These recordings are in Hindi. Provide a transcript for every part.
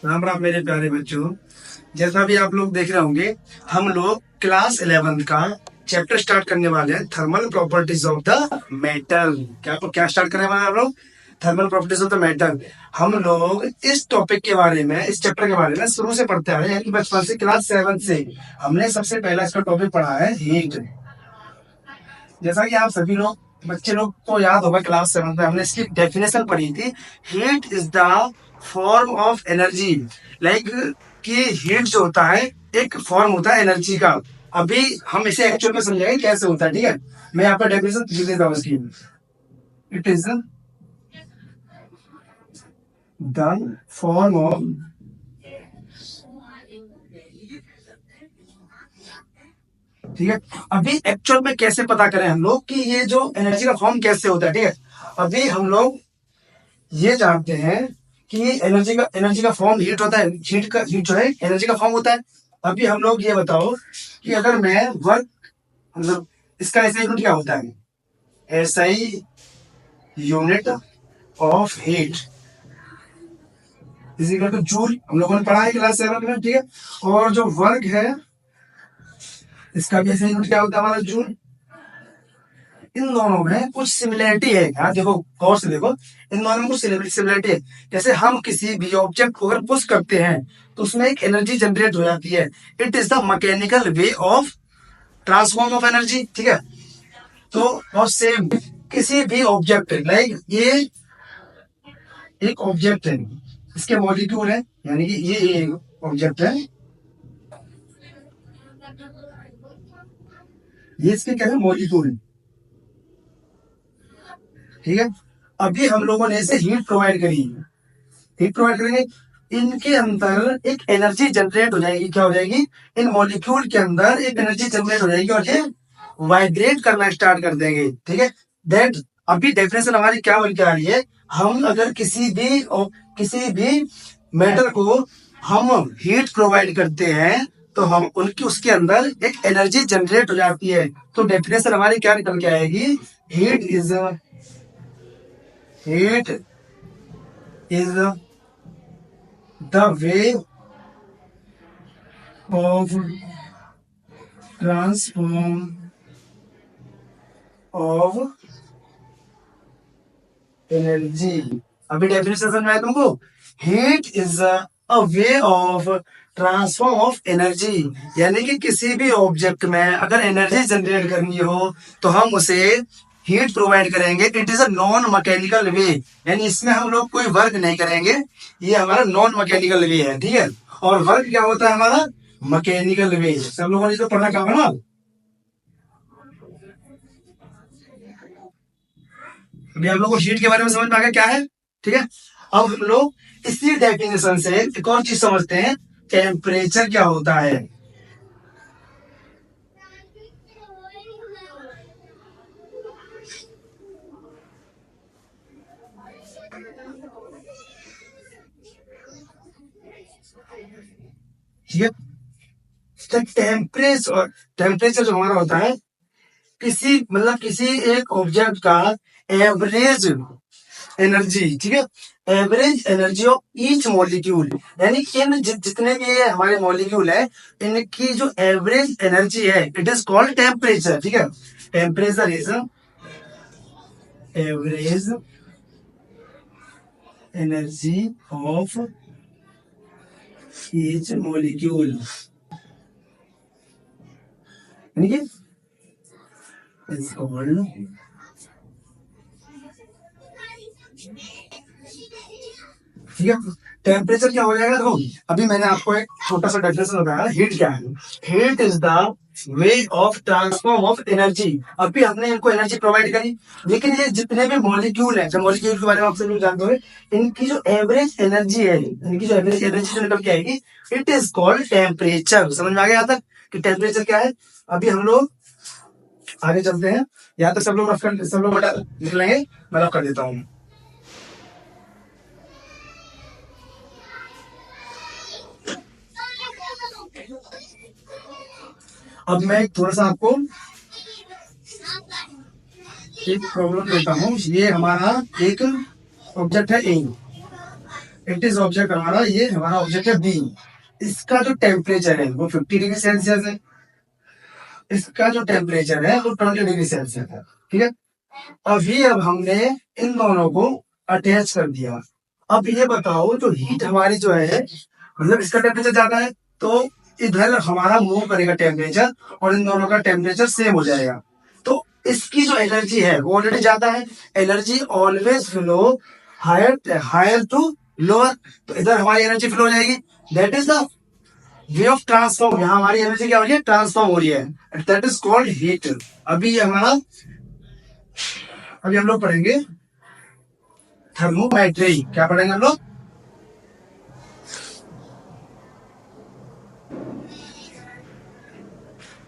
राम राम मेरे प्यारे बच्चों। जैसा भी आप लोग देख रहे होंगे, हम लोग क्लास 11 का चैप्टर स्टार्ट करने वाले हैं, thermal properties of the metal. क्या स्टार्ट करने वाले हैं हम लोग? Thermal properties of the metal. हम लोग इस टॉपिक के बारे में, इस चैप्टर के बारे में शुरू से पढ़ते आ रहे हैं, यानी बचपन से, क्लास 7 से। हमने सबसे पहला इसका टॉपिक पढ़ा है हीट। जैसा कि आप सभी लोग बच्चे लोग को याद होगा, क्लास 7 में हमने इसकी डेफिनेशन पढ़ी थी। Heat is the form of energy. Like कि हीट जो होता है एक फॉर्म होता है एनर्जी का। अभी हम इसे एक्चुअल में समझेंगे कैसे होता है, ठीक है। मैं यहाँ पर डेफिनेशन लिख देता हूँ इसकी। It is the form of, ठीक है। अभी एक्चुअल में कैसे पता करें हम लोग कि ये जो एनर्जी का फॉर्म कैसे होता है, ठीक है। अभी हम लोग ये जानते हैं कि एनर्जी का फॉर्म हीट होता है। हीट जो है एनर्जी का फॉर्म होता है। अभी हम लोग ये बताओ कि अगर मैं वर्क, मतलब इसका ऐसा यूनिट क्या होता है? SI unit of heat is equal two joule. हम लोगों ने पढ़ा है क्लास 7 में, ठीक है। और जो वर्क है इसका भी ऐसा यूनिट क्या होता है हमारा, जूल। इन दोनों में कुछ सिमिलरिटी है। हाँ देखो, गौर से देखो, इन दोनों में कुछ सिमिलरिटी है। जैसे हम किसी भी ऑब्जेक्ट को अगर पुश करते हैं तो उसमें एक एनर्जी जनरेट हो जाती है। It is the mechanical way of transform of energy, ठीक है। तो और सेम किसी भी ऑब्जेक्ट, लाइक ये एक ऑब्जेक्ट है, इसके मॉलिक्यूल है, यानी कि ये एक ऑब्जेक्ट है, ये इसके क्या है, मॉलिक्यूल है, ठीक है। अभी हम लोगों ने इसे हीट प्रोवाइड करी, हीट प्रोवाइड करेंगे, इनके अंदर एक एनर्जी जनरेट हो जाएगी। क्या हो जाएगी? इन मॉलिक्यूल के अंदर एक एनर्जी जनरेट हो जाएगी और ये वाइब्रेट करना स्टार्ट कर देंगे, ठीक है। दैट अभी डेफिनेशन हमारी क्या बन के आ रही है? हम अगर किसी भी मेटल को हम हीट प्रोवाइड करते हैं तो हम उनकी उसके अंदर एक एनर्जी जनरेट हो जाती है। तो डेफिनेशन हमारी क्या निकल के आएगी? Heat is heat is the way of transform of energy। अभी डेफिनेशन समझ में आया तुमको? Heat is a way of transform of energy, यानी कि किसी भी ऑब्जेक्ट में अगर एनर्जी जनरेट करनी हो तो हम उसे हीट प्रोवाइड करेंगे। It is a non mechanical वे, यानी इसमें हम लोग कोई वर्क नहीं करेंगे, ये हमारा नॉन मैकेनिकल वे है, ठीक है। और वर्क क्या होता है हमारा? मैकेनिकल वे। सब लोगों ने तो पढ़ना कहा ना। अभी हम लोग को हीट के बारे में समझ में आ गया क्या है, ठीक है। अब हम लोग इसी डेफिनेशन से एक और चीज समझते हैं, टेम्परेचर क्या होता है। ठीक है, टेम्परेचर, टेम्परेचर जो हमारा होता है किसी एक ऑब्जेक्ट का एवरेज एनर्जी, ठीक है। Average energy of each molecule, यानी इन जितने भी ये हमारे मॉलिक्यूल है, इनकी जो एवरेज एनर्जी है, इट इज कॉल्ड टेम्परेचर, ठीक है। Temperature is average energy of each molecule, यानी कि इज कॉल्ड, ठीक है। टेम्परेचर क्या हो जाएगा? देखो, अभी मैंने आपको एक छोटा सा डेफिनेशन बताया, हीट क्या है। Heat is the way of transform of energy. अभी हमने इनको एनर्जी प्रोवाइड करी, लेकिन ये जितने भी मॉलिक्यूल है, जो मॉलिक्यूल के बारे में आपसे लोग जानते हो, इनकी जो एवरेज एनर्जी है, इनकी जो एवरेज एनर्जी जो निकल के आएगी, इट इज कॉल्ड टेम्परेचर। समझ में आ गया यहाँ तक कि टेम्परेचर क्या है? अभी हम लोग आगे चलते हैं। यहाँ तक सब लोग सब लोग बता लिख लेंगे, मैं रफ कर देता हूँ। अब मैं थोड़ा सा आपको एक प्रॉब्लम देता हूँ। ये हमारा एक ऑब्जेक्ट है ए, इट इज ऑब्जेक्ट हमारा, ये हमारा ऑब्जेक्ट है बी। इसका जो टेम्परेचर है वो 50 डिग्री सेल्सियस है, इसका जो टेम्परेचर है वो 20 डिग्री सेल्सियस है, ठीक है। अभी अब हमने इन दोनों को अटैच कर दिया। अब ये बताओ जो हीट हमारी जो है, मतलब इसका टेम्परेचर ज्यादा है तो इधर हमारा मूव करेगा टेम्परेचर और इन दोनों का टेम्परेचर सेम हो जाएगा। तो इसकी जो एनर्जी है वो ऑलरेडी ज्यादा है। Energy always flow higher higher to lower, तो इधर हमारी एनर्जी फ्लो हो जाएगी। That is the way of transform. यहाँ हमारी एनर्जी क्या हो रही है, ट्रांसफॉर्म हो रही है, दैट इज कॉल्ड हीट। अभी हमारा, अभी हम लोग पढ़ेंगे थर्मोमेट्री। क्या पढ़ेंगे हम लोग,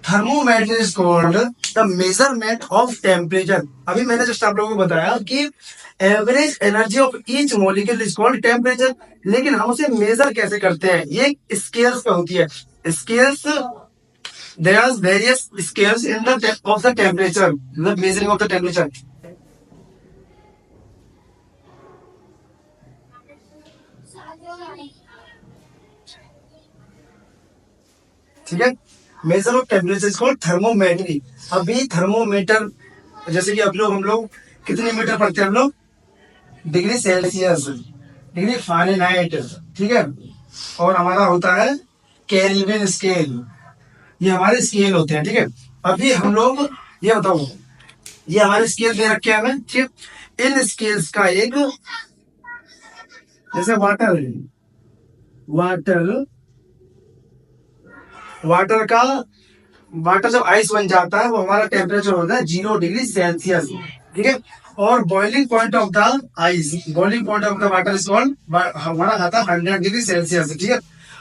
thermometry is called the measurement of temperature. अभी मैंने जस्ट आप लोगों को बताया कि average energy of each molecule is called temperature, लेकिन हम उसे मेजर कैसे करते हैं, ये स्केल्स पे होती है। Scales, there are various scales in the of the temperature, मतलब मेजरिंग ऑफ द टेम्परेचर। ठीक है, measure of temperature is called thermometry. अभी थर्मोमीटर, जैसे कि अब लोग हम लोग कितने मीटर पढ़ते हैं हम लोग, डिग्री सेल्सियस, डिग्री फ़ारेनहाइट, ठीक है। और हमारा होता है केल्विन स्केल, ये हमारे स्केल होते हैं, ठीक है। अभी हम लोग ये बताओ, ये हमारे स्केल दे रखे हैं हमें, ठीक है। इन स्केल्स का एक, जैसे वाटर, वाटर वाटर का, वाटर जब आइस बन जाता है वो हमारा टेम्परेचर होता है 0 डिग्री सेल्सियस, ठीक है। और boiling point of the ice, boiling point of the water is called, हमारा आता है 100 डिग्री सेल्सियस, ठीक है।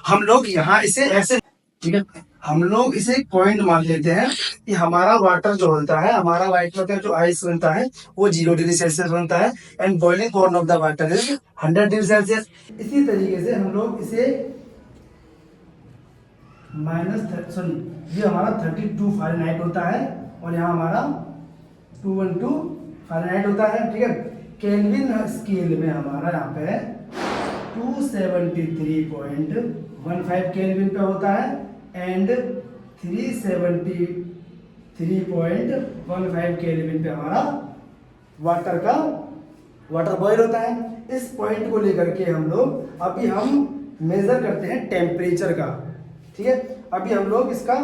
हम लोग यहाँ इसे ऐसे, ठीक है, हम लोग इसे पॉइंट मान लेते हैं कि हमारा वाटर जो होता है, हमारा व्हाइट वाटर जो आइस बनता है वो 0 डिग्री सेल्सियस बनता है, and boiling point of the water is 100 degree Celsius. इसी तरीके से हम लोग इसे सॉरी, ये हमारा 32 फ़ारेनहाइट होता है और यहाँ हमारा 212 फ़ारेनहाइट होता है, ठीक है। केल्विन स्केल में हमारा यहाँ पे 273.15 केल्विन पे होता है एंड 373.15 केल्विन पे हमारा वाटर बॉयल होता है। इस पॉइंट को लेकर के हम लोग अभी हम मेजर करते हैं टेम्परेचर का, ठीक है। अभी हम लोग इसका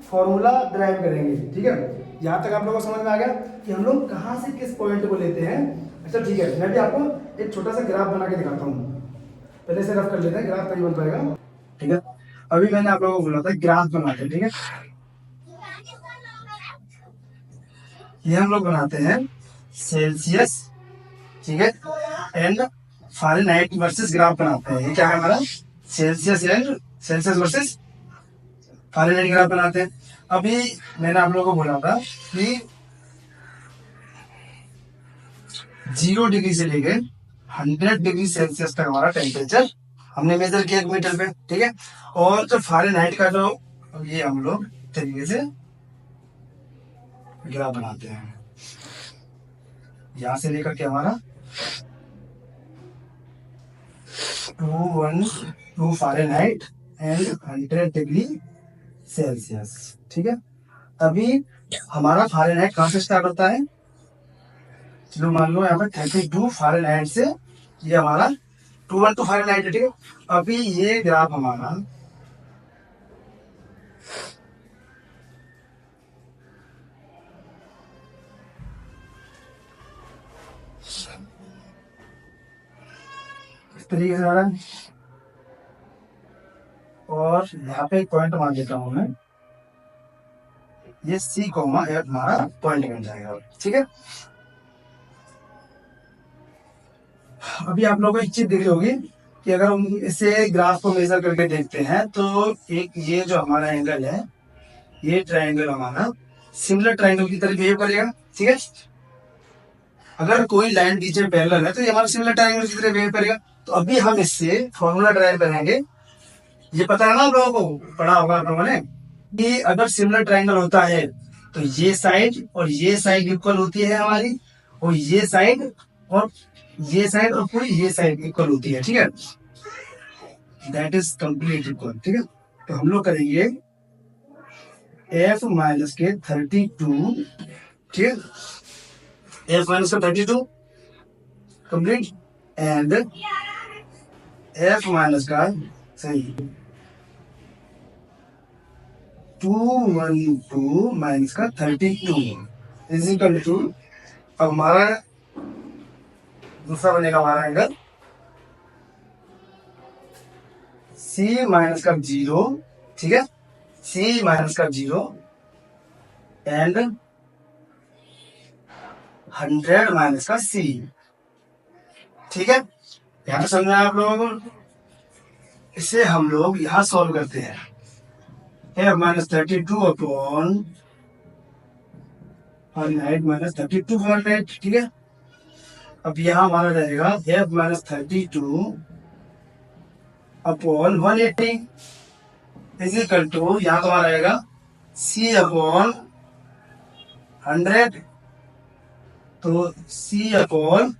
फॉर्मूला ड्राइव करेंगे, ठीक है। यहाँ तक आप लोगों को समझ में आ गया कि हम लोग कहाँ से किस पॉइंट को लेते हैं। अच्छा ठीक है, मैं भी आपको एक छोटा सा ग्राफ बना के दिखाता हूँ। पहले से रफ कर लेते हैं, ग्राफ तभी बन पाएगा, ठीक है। अभी मैंने आप लोगों को बोला था ग्राफ बनाते हैं, ठीक है। ये हम लोग बनाते हैं सेल्सियस, ठीक है, एंड फ़ारेनहाइट वर्सेस ग्राफ बनाते हैं। ये क्या है हमारा, सेल्सियस वर्सेस फ़ारेनहाइट ग्राफ बनाते हैं। अभी मैंने आप लोगों को बोला था कि 0 डिग्री से लेके 100 डिग्री सेल्सियस तक हमारा टेम्परेचर हमने मेजर किया 1 मीटर पे, ठीक है। और जो फ़ारेनहाइट का जो, ये हम लोग तरीके से ग्राफ बनाते हैं, यहां से लेकर के हमारा 212 फ़ारेनहाइट एंड 100 डिग्री सेल्सियस, ठीक है। अभी हमारा फ़ारेनहाइट कहाँ से स्टार्ट होता है, चलो मान लो यहाँ पे 32 फ़ारेनहाइट से ये हमारा 212 फ़ारेनहाइट है, ठीक है। अभी ये ग्राफ हमारा इस तरीके से आ रहा है और यहाँ पे एक पॉइंट मान लेता हूँ मैं, ये C, F हमारा पॉइंट बन जाएगा, ठीक है। अभी आप लोगों को एक चीज दिख रही होगी कि अगर हम इसे ग्राफ को मेजर करके देखते हैं तो एक ये जो हमारा एंगल है, ये ट्रायंगल हमारा सिमिलर ट्रायंगल की तरह बिहेव करेगा, ठीक है। अगर कोई लाइन बीच में पैरेलल है तो ये हमारा सिमिलर ट्रायंगल की तरह बिहेव करेगा। तो अभी हम इससे फॉर्मूला ड्राइव करेंगे। ये पता है ना आप लोगों को, पढ़ा होगा आप लोगों ने कि अगर सिमिलर ट्रायंगल होता है तो ये साइड और ये साइड इक्वल होती है हमारी, और ये साइड और पूरी ये साइड इक्वल होती है, ठीक है। That is complete equal. ठीक है, तो हम लोग करेंगे f माइनस के 32, ठीक है, f माइनस का 32 कंप्लीट, एंड f माइनस का सही 212 माइनस का 32 इज इक्वल टू, अब हमारा दूसरा बनेगा हमारा एंगल c माइनस का 0, ठीक है, c माइनस का 0 एंड 100 माइनस का c। ठीक है, यहाँ पे समझना है आप लोगों को। इसे हम लोग यहाँ सॉल्व करते हैं, f minus 32 upon minus 32 fahrenheit. ठीक है, अब यहाँ हमारा रहेगा f minus 32 upon 180 is equal to, यहाँ तो हमारा रहेगा c अपॉन 100, तो c अपॉन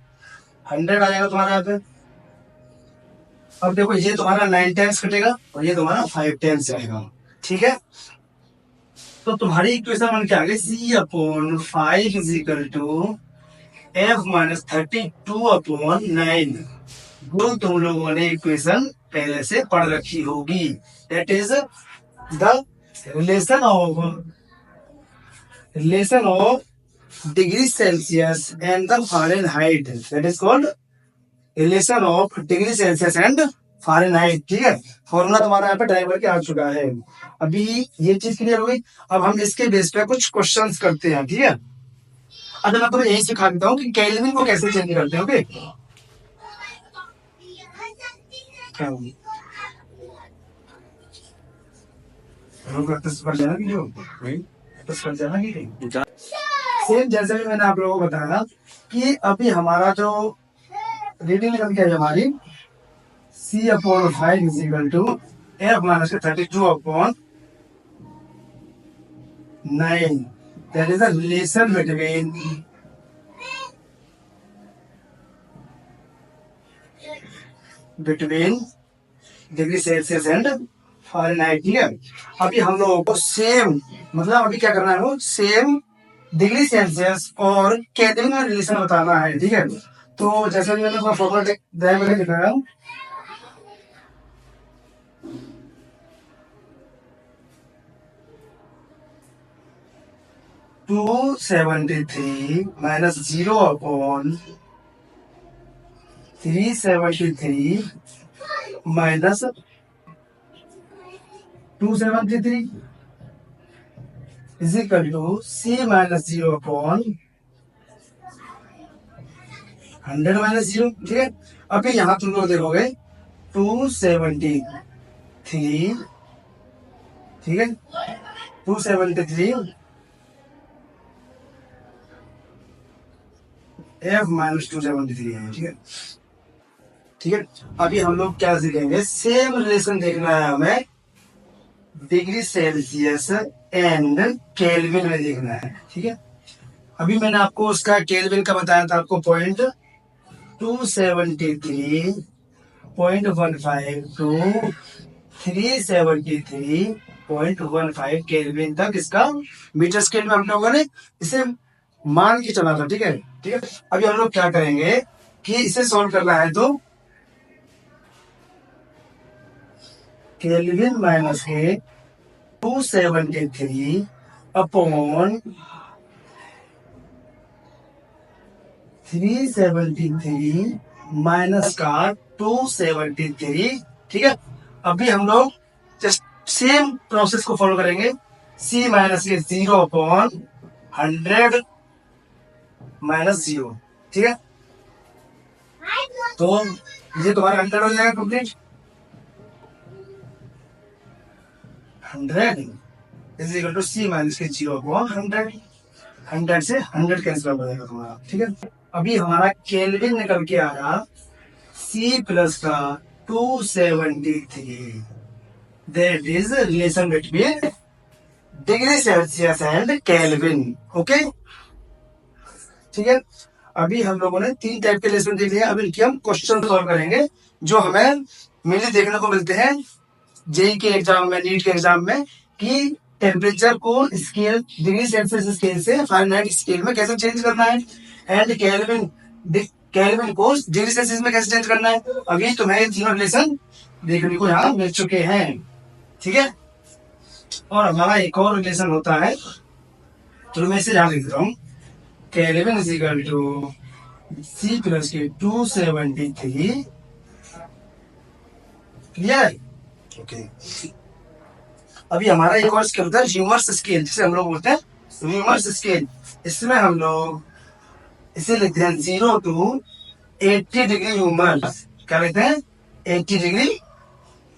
100 आ जाएगा तुम्हारा यहाँ पे। अब देखो ये तुम्हारा 9 टाइम्स कटेगा और ये तुम्हारा 5 टाइम्स आएगा। ठीक है, तो तुम्हारी इक्वेशन बन के आ गई c upon 5 is equal to f minus 32 upon 9। जो तुम लोगों ने इक्वेशन पहले से पढ़ रखी होगी, that is the relation of degree celsius and the Fahrenheit, that is called relation of degree celsius and fahrenheit. ठीक है, फॉर्मूला तुम्हारा यहाँ पे ड्राइव करके आ चुका है। अभी ये चीज क्लियर हो गई। अब हम इसके बेस पे कुछ क्वेश्चंस करते हैं। ठीक है, अब मैं तुम्हें यही सिखा देता हूँ कि केल्विन को कैसे चेंज करते हैं। ओके, सेम जैसे भी मैंने आप लोगों को बताया कि अभी हमारा जो रीडिंग निकल के आई हमारी c upon 5 is equal to f minus 32 upon 9, that is the relation between degree celsius and fahrenheit. ठीक है, अभी हम लोगों को सेम, मतलब अभी क्या करना है, वो सेम डिग्री सेल्सियस और केल्विन में रिलेशन बताना है। ठीक है, तो जैसे मैंने फॉर्मूला ड्राइव करके दिखाया, two 73 minus 0 upon 373 minus 273 is equal to c minus 0 upon 100 minus 0। ठीक है, अभी यहाँ तुम लोग देखोगे 273, ठीक है, 273 f माइनस 273 है। ठीक है, ठीक है, अभी हम लोग क्या सीखेंगे, सेम रिलेशन देखना है हमें डिग्री सेल्सियस एंड केल्विन में देखना है। ठीक है, अभी मैंने आपको उसका केल्विन का बताया था आपको पॉइंट 273.15 टू 373.15 केल्विन तक इसका मीटर स्केल में हम लोगों ने इसे मान के चला था। ठीक है, ठीक है, अभी हम लोग क्या करेंगे कि इसे सॉल्व करना है, तो केल्विन माइनस के 273 अपॉन 373 माइनस का 273। ठीक है, अभी हम लोग जस्ट सेम प्रोसेस को फॉलो करेंगे, c माइनस के 0 अपॉन 100 माइनस 0। ठीक है, तो ये तुम्हारा 100 हो जाएगा complete, 100 is equal to c minus के 0 अपॉन 100, 100 से 100 कैंसिल हो जाएगा तुम्हारा। ठीक है, अभी हमारा केल्विन निकल के आया c प्लस का 273, that is relation between degree celsius and kelvin. Okay, ठीक है, अभी हम लोगों ने 3 टाइप के लेसन देख लिया। अब इनकी हम क्वेश्चन सॉल्व करेंगे जो हमें मेनली देखने को मिलते हैं जेई के एग्जाम में, नीट के एग्जाम में, कि टेम्परेचर को स्केल डिग्री सेल्सियस स्केल से फारेनहाइट स्केल में कैसे चेंज करना है, एंड केल्विन केल्विन को डिग्री सेल्सियस में कैसे चेंज करना है। अभी तुम्हें ये तीनों रिलेशन देखने को यहाँ मिल चुके हैं, ठीक है। और हमारा एक और रिलेशन होता है, तो मैं इसे यहाँ लिख देता हूँ, kelvin is equal to C plus के 273। क्लियर? ओके। अभी हमारा एक और स्केल होता है ह्यूमर्स स्केल, जिसे हम लोग बोलते हैं ह्यूमर्स स्केल। इसमें हम लोग इसे लिखते हैं 0 to 80 डिग्री ह्यूमर्स। क्या लिखते हैं? 80 डिग्री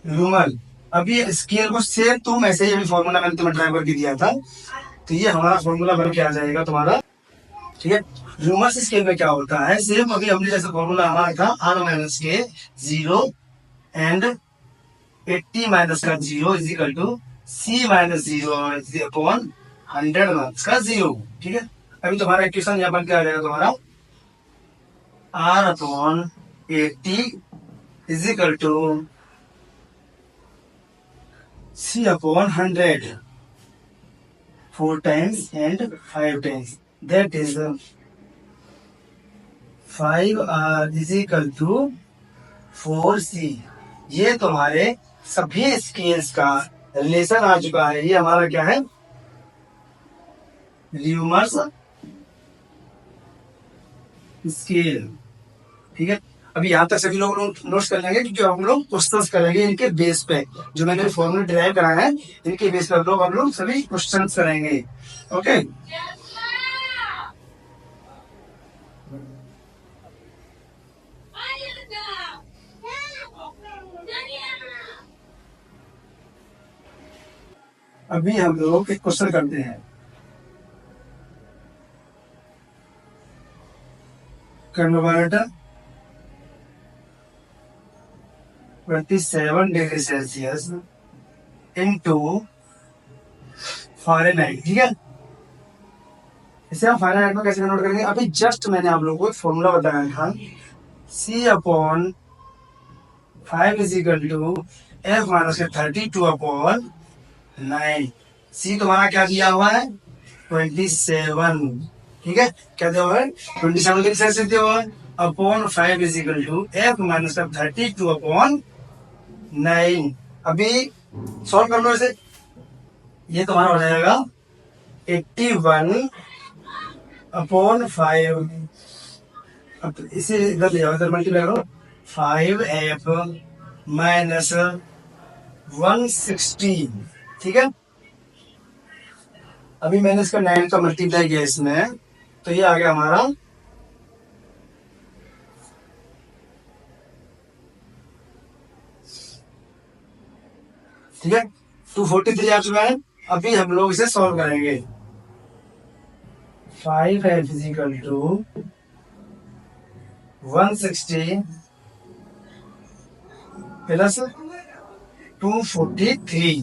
ह्यूमर। अभी स्केल को सेम तुम ऐसे ही, अभी फॉर्मूला मैंने तुम्हें ड्राइव करके दिया था, तो ये हमारा फॉर्मूला बन के आ जाएगा तुम्हारा, ठीक है। ह्यूमर्स स्केल में क्या होता है, सेम अभी हमने जैसे फॉर्मूला हमारा था R माइनस के 0 एंड 80 माइनस का 0 is equal to C minus 0 upon 100 minus का 0, ठीक है। अभी तुम्हारा इक्वेशन यहाँ बन के आ जाएगा तुम्हारा R upon 80 is equal to C upon 100, 4 times and 5 times. That is 5R is equal to 4C. ये तुम्हारे सभी स्केल्स का रिलेशन आ चुका है। ये हमारा क्या है? ल्यूमर्स स्केल, ठीक है। अभी यहाँ तक सभी लोग नोट्स कर लेंगे, क्योंकि हम लोग क्वेश्चंस करेंगे इनके बेस पे, जो मैंने फॉर्मूला ड्राइव कराया है इनके बेस पे हम लोग सभी क्वेश्चंस करेंगे। ओके। अभी हम लोग एक क्वेश्चन करते हैं। Convert 27 degree Celsius into Fahrenheit, ठीक है। इसे हम फ़ारेनहाइट में कैसे कन्वर्ट करेंगे? अभी जस्ट मैंने आप लोगों को एक फॉर्मूला बताया था, C upon 5 is equal to F minus 32 upon 9। C तुम्हारा क्या दिया हुआ है? 27, ठीक है। क्या दिया हुआ है? 27 डिग्री सेल्सियस दिया हुआ है, upon 5 is equal to F minus 32 upon 9। अभी सॉल्व कर लो इसे, ये तुम्हारा हो जाएगा 81 अपॉन 5। अब इसे इधर ले जाओ, इधर मल्टीप्लाई करो, 5F माइनस 116, ठीक है। अभी मैंने इसका 9 का मल्टीप्लाई किया इसमें, तो ये आ गया हमारा ठीक है 243 आ चुका है। अभी हम लोग इसे सॉल्व करेंगे। 5F is equal to 160 plus 243,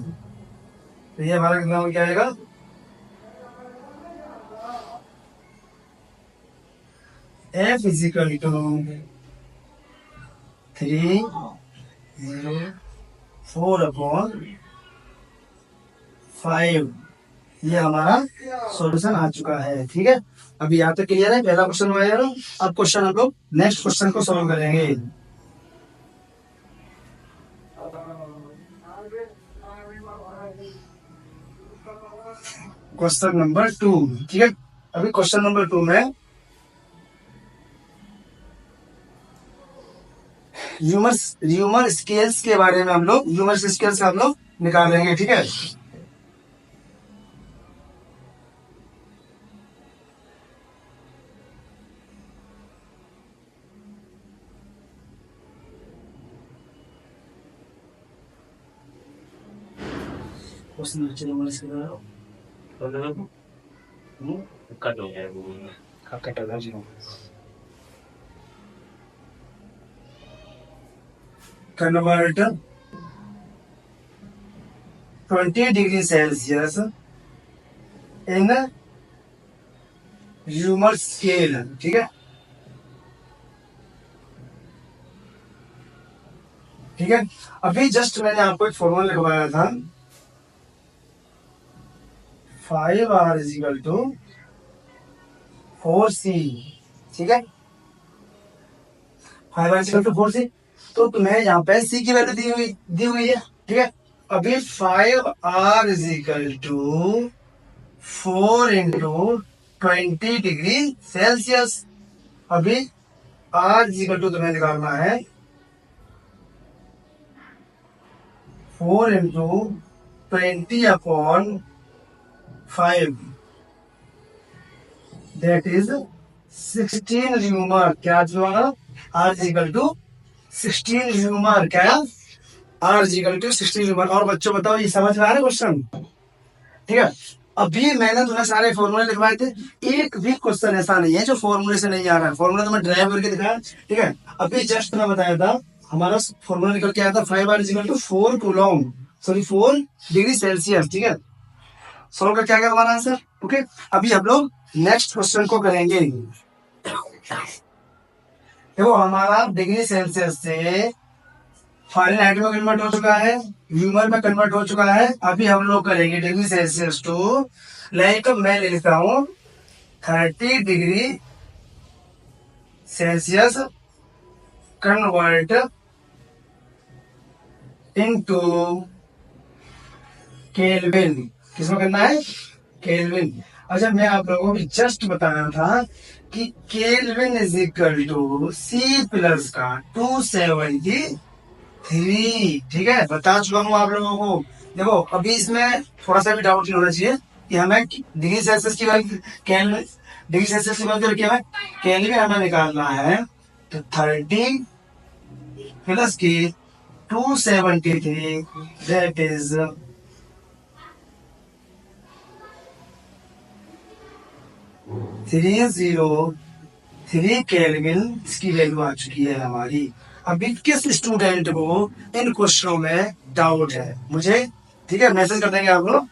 तो ये हमारा कितना हो क्या आएगा? F is equal to 304 upon 5। ये हमारा सॉल्यूशन आ चुका है, ठीक है। अभी यहाँ तक क्लियर है? पहला क्वेश्चन हुआ यार। अब क्वेश्चन हम लोग नेक्स्ट क्वेश्चन को सॉल्व करेंगे। क्वेश्चन नंबर 2, ठीक है। अभी क्वेश्चन नंबर 2 में ह्यूमर स्केल्स के बारे में हम लोग ह्यूमर स्केल्स हम लोग निकाल लेंगे, ठीक है। कट हो गया, कट हो गया। Convert 20 degree Celsius in humour scale, ठीक है। ठीक है। अभी जस्ट मैंने आपको एक फॉर्मूला लिखवाया था, 5R is equal to 4C, ठीक है, 5R is equal to 4C। तो तुम्हें यहाँ पे C की वैल्यू दी हुई है, ठीक है। अभी 5R is equal to 4 into 20 degree celsius. अभी R इज इक्वल टू तुम्हें निकालना है 4 इंटू 20/5, दैट इज 16 ल्यूमर। क्या होगा? R is equal to 16 Reaumur. क्या? R is equal to 16 Reaumur. और बच्चों बताओ, ये समझ में आ रहा है क्वेश्चन? ठीक है। अभी मैंने तुम्हें सारे फॉर्मूले लिखवाए थे, एक भी क्वेश्चन ऐसा नहीं है जो फॉर्मूले से नहीं आ रहा है। फॉर्मूला तो मैं ड्राइव करके दिखाया, ठीक है। अभी जस्ट मैं बताया था, हमारा फॉर्मूला निकल के आया था 5R is equal to 4 coulomb, sorry 4 degree celsius, ठीक है। सॉल्व करके आ गया हमारा आंसर, ओके। अभी हम लोग नेक्स्ट क्वेश्चन को करेंगे। देखो, हमारा डिग्री सेल्सियस से फ़ारेनहाइट में कन्वर्ट हो चुका है, ल्यूमर में कन्वर्ट हो चुका है। अभी हम लोग करेंगे डिग्री सेल्सियस टू, लाइक मैं ले लेता हूं 30 degree Celsius convert into kelvin. किसमें करना है? केल्विन। अच्छा, मैं आप लोगों को जस्ट बताना था कि kelvin is equal to C plus का 273, ठीक है। बता चुका हूँ आप लोगों को। देखो, अभी इसमें थोड़ा सा भी डाउट नहीं होना चाहिए कि हमें डिग्री सेल्सियस की वैल्यू, डिग्री सेल्सियस की वैल्यू रखी हमें केल्विन हमें निकालना है। तो 30 प्लस की 273, दैट इज 303 केल्विन। इसकी वैल्यू आ चुकी है हमारी। अभी किस स्टूडेंट को इन क्वेश्चनों में डाउट है, मुझे, ठीक है, मैसेज कर देंगे आप लोग।